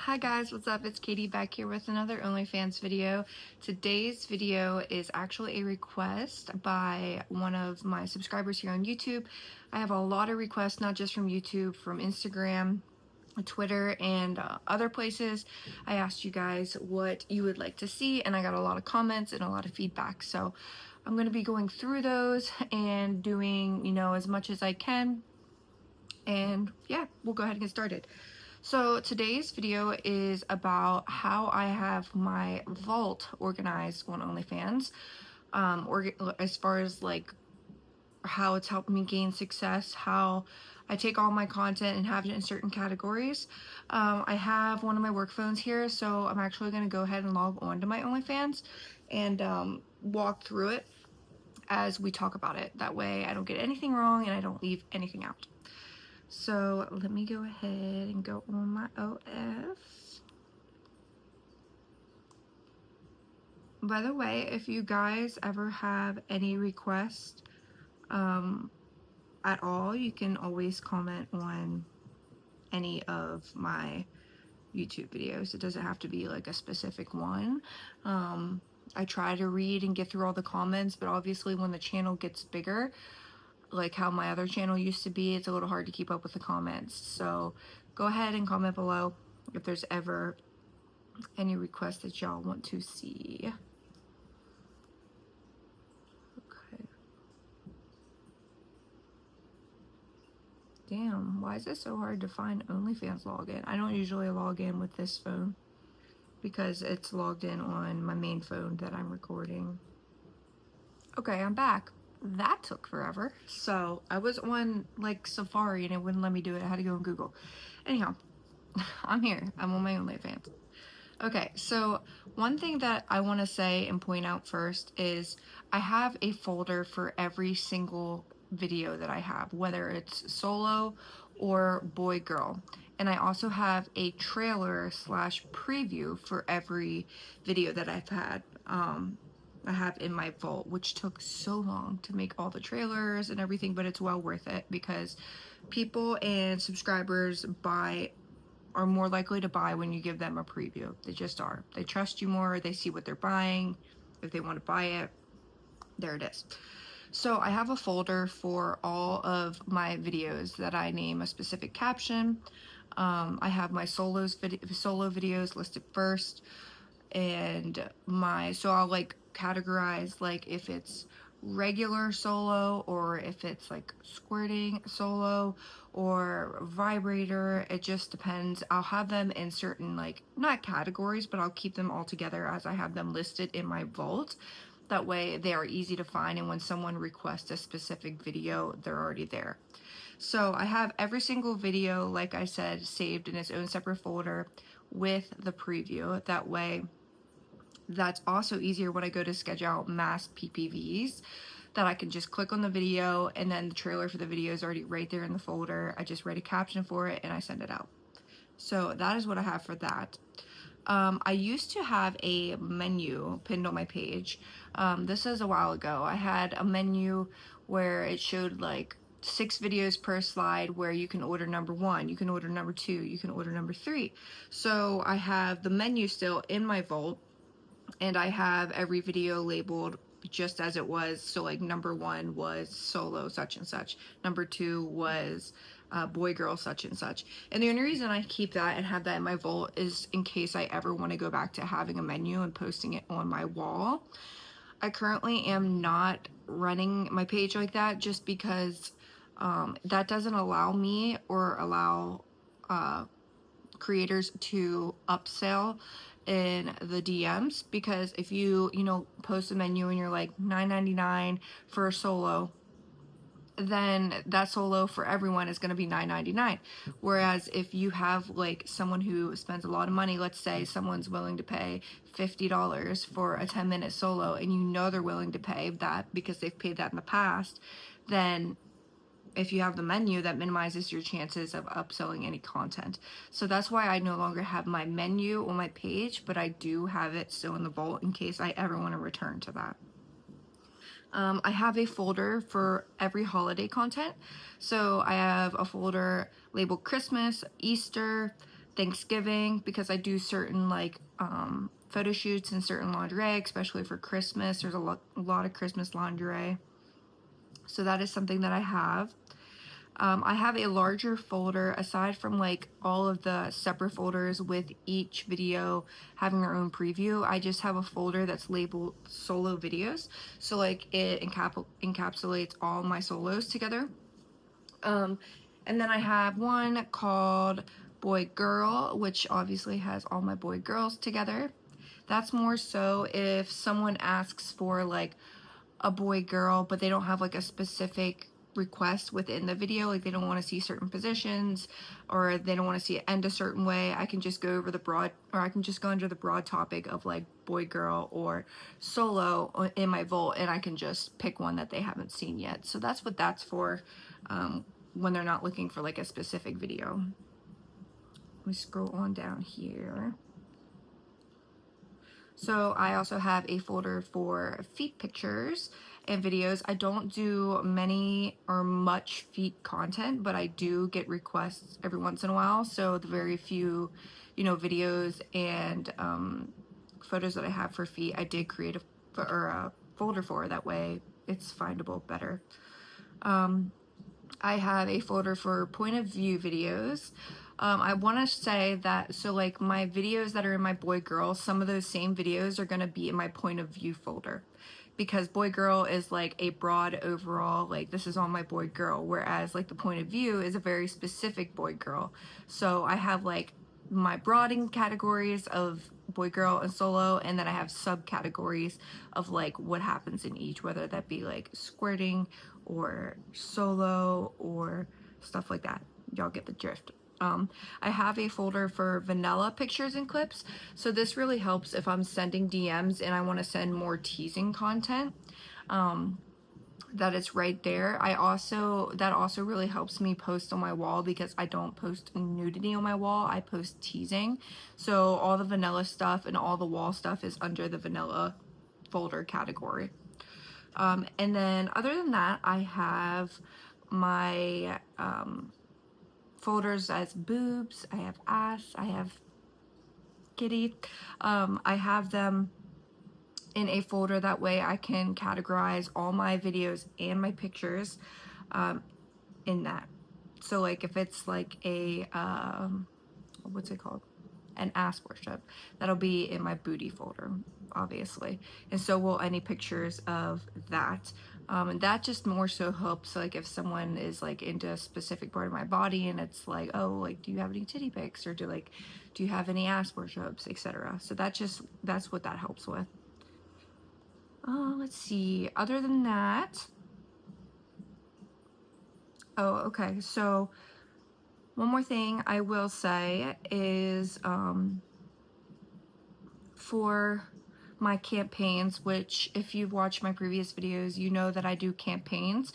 Hi guys, what's up? It's Katie back here with another OnlyFans video. Today's video is actually a request by one of my subscribers here on YouTube. I have a lot of requests, not just from YouTube, from Instagram, Twitter, and other places. I asked you guys what you would like to see, and I got a lot of comments and a lot of feedback. So I'm going to be going through those and doing, as much as I can. And yeah, we'll go ahead and get started. So today's video is about how I have my vault organized on OnlyFans, as far as like how it's helped me gain success, how I take all my content and have it in certain categories. I have one of my work phones here, so I'm actually going to go ahead and log on to my OnlyFans and walk through it as we talk about it. That way I don't get anything wrong and I don't leave anything out. So let me go ahead and go on my OF. By the way, if you guys ever have any requests at all, you can always comment on any of my YouTube videos. It doesn't have to be like a specific one. I try to read and get through all the comments, but obviously when the channel gets bigger, like how my other channel used to be, it's a little hard to keep up with the comments. So go ahead and comment below if there's ever any requests that y'all want to see. Okay. Damn, why is it so hard to find OnlyFans login? I don't usually log in with this phone because it's logged in on my main phone that I'm recording. Okay, I'm back. That took forever. So I was on like Safari and it wouldn't let me do it. I had to go on Google. Anyhow, I'm here. I'm on my OnlyFans. Okay, so one thing that I want to say and point out first is I have a folder for every single video that I have, whether it's solo or boy girl. And I also have a trailer / preview for every video that I've had. I have in my vault, which took so long to make all the trailers and everything, but it's well worth it because people and subscribers are more likely to buy when you give them a preview. They just are. They trust you more. They see what they're buying. If they want to buy it, there it is. So I have a folder for all of my videos that I name a specific caption. I have my solo videos listed first, and so I'll like categorize like if it's regular solo or if it's like squirting solo or vibrator. It just depends. I'll have them in certain, like, not categories, but I'll keep them all together as I have them listed in my vault. That way they are easy to find, and when someone requests a specific video, they're already there. So I have every single video, like I said, saved in its own separate folder with the preview. That way that's also easier when I go to schedule out mass PPVs, that I can just click on the video and then the trailer for the video is already right there in the folder. I just write a caption for it and I send it out. So that is what I have for that. I used to have a menu pinned on my page. This is a while ago. I had a menu where it showed like 6 videos per slide where you can order number 1, you can order number 2, you can order number 3. So I have the menu still in my vault, and I have every video labeled just as it was. So like number 1 was solo such and such, number 2 was boy girl such and such. And the only reason I keep that and have that in my vault is in case I ever want to go back to having a menu and posting it on my wall. I currently am not running my page like that just because that doesn't allow me or allow creators to upsell in the DMs, because if you post a menu and you're like $9.99 for a solo, then that solo for everyone is going to be $9.99. Whereas if you have like someone who spends a lot of money, let's say someone's willing to pay $50 for a 10-minute solo, and they're willing to pay that because they've paid that in the past, then if you have the menu, that minimizes your chances of upselling any content. So that's why I no longer have my menu on my page, but I do have it still in the vault in case I ever want to return to that. I have a folder for every holiday content. So I have a folder labeled Christmas, Easter, Thanksgiving, because I do certain like photo shoots and certain lingerie, especially for Christmas. There's a lot of Christmas lingerie. So that is something that I have. I have a larger folder aside from like all of the separate folders with each video having their own preview. I just have a folder that's labeled solo videos. So like it encapsulates all my solos together. And then I have one called Boy Girl, which obviously has all my boy girls together. That's more so if someone asks for like a boy girl, but they don't have like a specific request within the video, like they don't want to see certain positions or they don't want to see it end a certain way. I can just go over the broad, or I can just go under the broad topic of like boy girl or solo in my vault, and I can just pick one that they haven't seen yet. So that's what that's for, when they're not looking for like a specific video. Let me scroll on down here. So I also have a folder for feet pictures and videos. I don't do many or much feet content, but I do get requests every once in a while. So the very few, videos and photos that I have for feet, I did create a folder for. That way it's findable better. I have a folder for point of view videos. I want to say that, so like my videos that are in my boy girl, some of those same videos are going to be in my point of view folder, because boy girl is like a broad overall, like this is on my boy girl, whereas like the point of view is a very specific boy girl. So I have like my broadening categories of boy girl and solo, and then I have subcategories of like what happens in each, whether that be like squirting or solo or stuff like that. Y'all get the drift. I have a folder for vanilla pictures and clips. So this really helps if I'm sending DMs and I want to send more teasing content. That it's right there. That also really helps me post on my wall, because I don't post nudity on my wall. I post teasing. So all the vanilla stuff and all the wall stuff is under the vanilla folder category. And then other than that, I have my folders as boobs, I have ass, I have kitty. I have them in a folder, that way I can categorize all my videos and my pictures in that. So like if it's like a what's it called, an ass worship, that'll be in my booty folder, obviously, and so will any pictures of that. And that just more so helps, like if someone is like into a specific part of my body and it's like, oh, like do you have any titty pics, or do you have any ass worships, etc. So that's what that helps with. Let's see, other than that, oh, okay, so one more thing I will say is for my campaigns, which if you've watched my previous videos, you know that I do campaigns.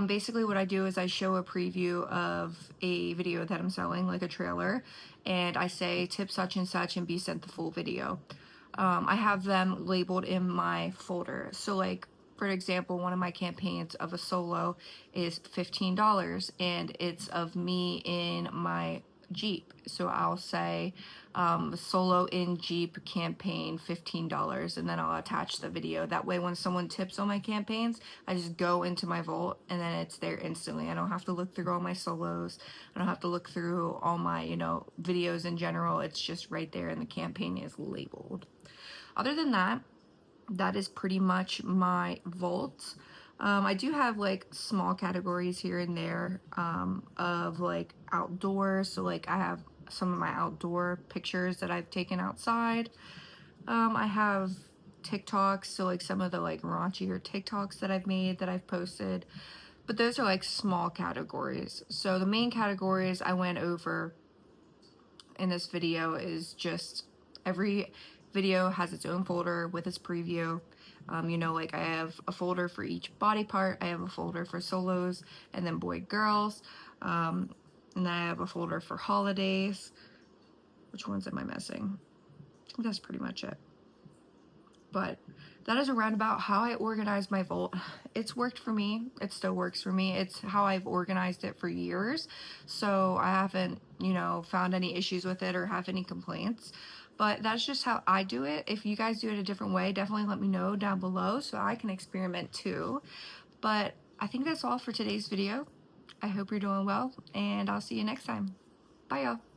Basically what I do is I show a preview of a video that I'm selling, like a trailer, and I say tip such and such and be sent the full video. I have them labeled in my folder. So like, for example, one of my campaigns of a solo is $15, and it's of me in my Jeep. So I'll say solo in Jeep campaign $15, and then I'll attach the video. That way when someone tips on my campaigns, I just go into my vault and then it's there instantly. I don't have to look through all my solos. I don't have to look through all my, videos in general. It's just right there and the campaign is labeled. Other than that, that is pretty much my vault. I do have like small categories here and there of like outdoors. So like I have some of my outdoor pictures that I've taken outside. I have TikToks, so like some of the like raunchier TikToks that I've made that I've posted. But those are like small categories. So the main categories I went over in this video is just every video has its own folder with its preview. Like I have a folder for each body part, I have a folder for solos, and then boy girls, and then I have a folder for holidays. Which ones am I missing? I think that's pretty much it. But that is a roundabout how I organize my vault. It's worked for me. It still works for me. It's how I've organized it for years. So I haven't, found any issues with it or have any complaints. But that's just how I do it. If you guys do it a different way, definitely let me know down below so I can experiment too. But I think that's all for today's video. I hope you're doing well, and I'll see you next time. Bye, y'all.